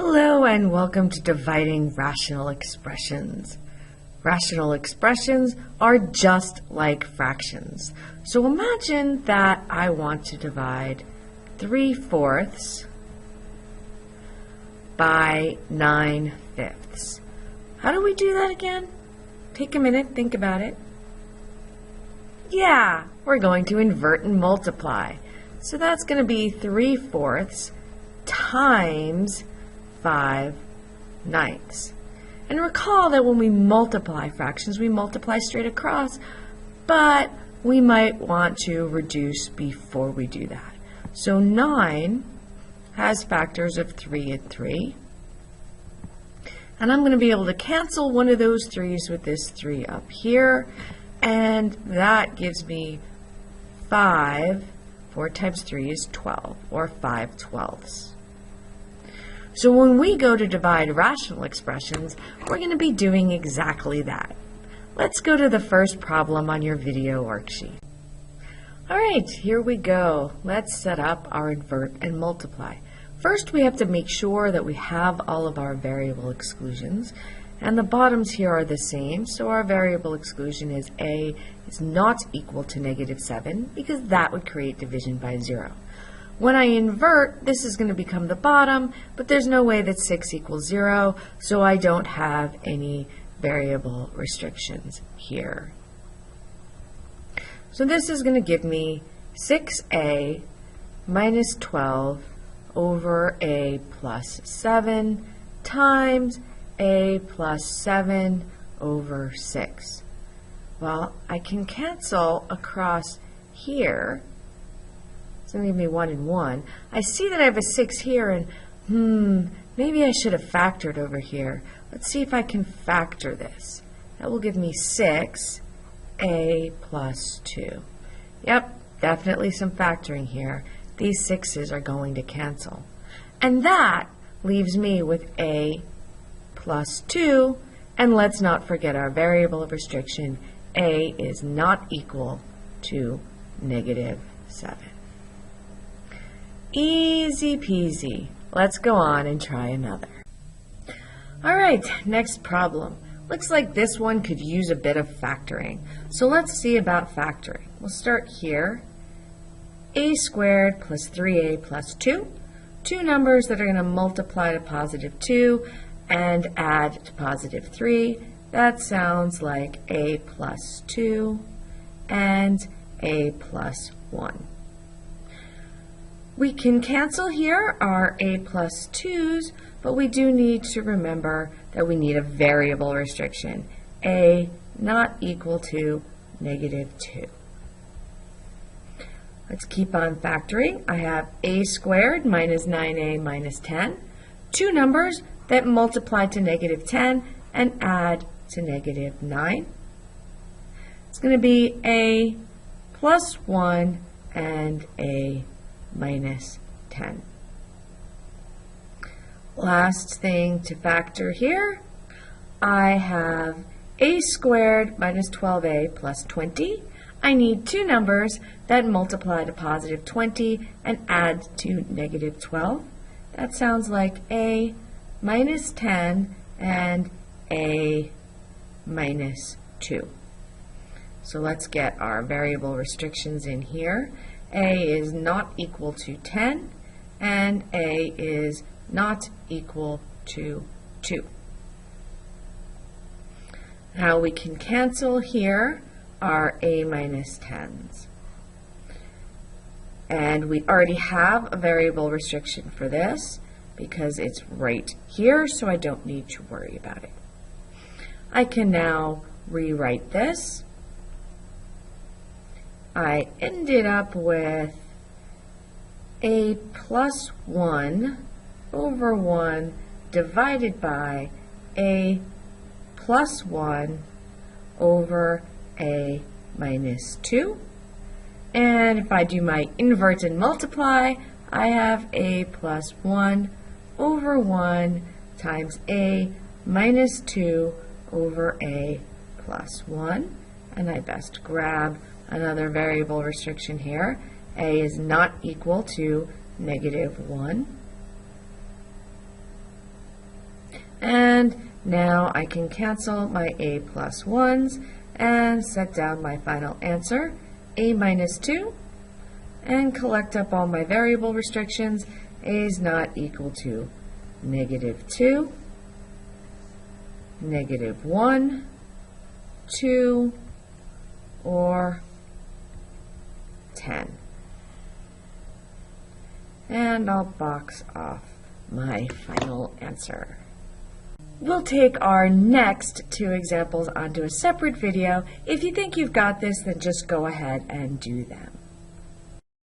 Hello and welcome to Dividing Rational Expressions. Rational expressions are just like fractions. So imagine that I want to divide 3/4 by 9/5. How do we do that again? Take a minute, think about it. Yeah, we're going to invert and multiply. So that's going to be 3/4 times 5/9. And recall that when we multiply fractions, we multiply straight across, but we might want to reduce before we do that. So 9 has factors of 3 and 3. And I'm going to be able to cancel one of those 3's with this 3 up here. And that gives me 5. 4 times 3 is 12, or 5/12. So when we go to divide rational expressions, we're going to be doing exactly that. Let's go to the first problem on your video worksheet. All right, here we go. Let's set up our invert and multiply. First, we have to make sure that we have all of our variable exclusions, and the bottoms here are the same. So our variable exclusion is a is not equal to -7, because that would create division by 0. When I invert, this is going to become the bottom, but there's no way that 6 equals 0, so I don't have any variable restrictions here. So this is going to give me 6a minus 12 over a plus 7 times a plus 7 over 6. Well, I can cancel across here. It's going to give me 1 and 1. I see that I have a 6 here, and maybe I should have factored over here. Let's see if I can factor this. That will give me 6a plus 2. Yep, definitely some factoring here. These 6's are going to cancel. And that leaves me with a plus 2, and let's not forget our variable of restriction. A is not equal to -7. Easy peasy. Let's go on and try another. All right, next problem. Looks like this one could use a bit of factoring. So let's see about factoring. We'll start here. A squared plus 3a plus 2. Two numbers that are going to multiply to +2 and add to +3. That sounds like a plus 2 and a plus 1. We can cancel here our a plus 2's, but we do need to remember that we need a variable restriction. A not equal to -2. Let's keep on factoring. I have a squared minus 9a minus 10. Two numbers that multiply to -10 and add to -9. It's going to be a plus 1 and a minus 10. Last thing to factor here, I have a squared minus 12a plus 20. I need two numbers that multiply to +20 and add to -12. That sounds like a minus 10 and a minus 2. So let's get our variable restrictions in here. A is not equal to 10, and a is not equal to 2. Now we can cancel here our a minus 10's. And we already have a variable restriction for this because it's right here, so I don't need to worry about it. I can now rewrite this. I ended up with a plus 1 over 1 divided by a plus 1 over a minus 2. And if I do my invert and multiply, I have a plus 1 over 1 times a minus 2 over a plus 1. And I best grab another variable restriction here. A is not equal to -1. And now I can cancel my a plus 1s and set down my final answer, a minus 2, and collect up all my variable restrictions. A is not equal to -2, -1, 2, or 10. And I'll box off my final answer. We'll take our next 2 examples onto a separate video. If you think you've got this, then just go ahead and do them.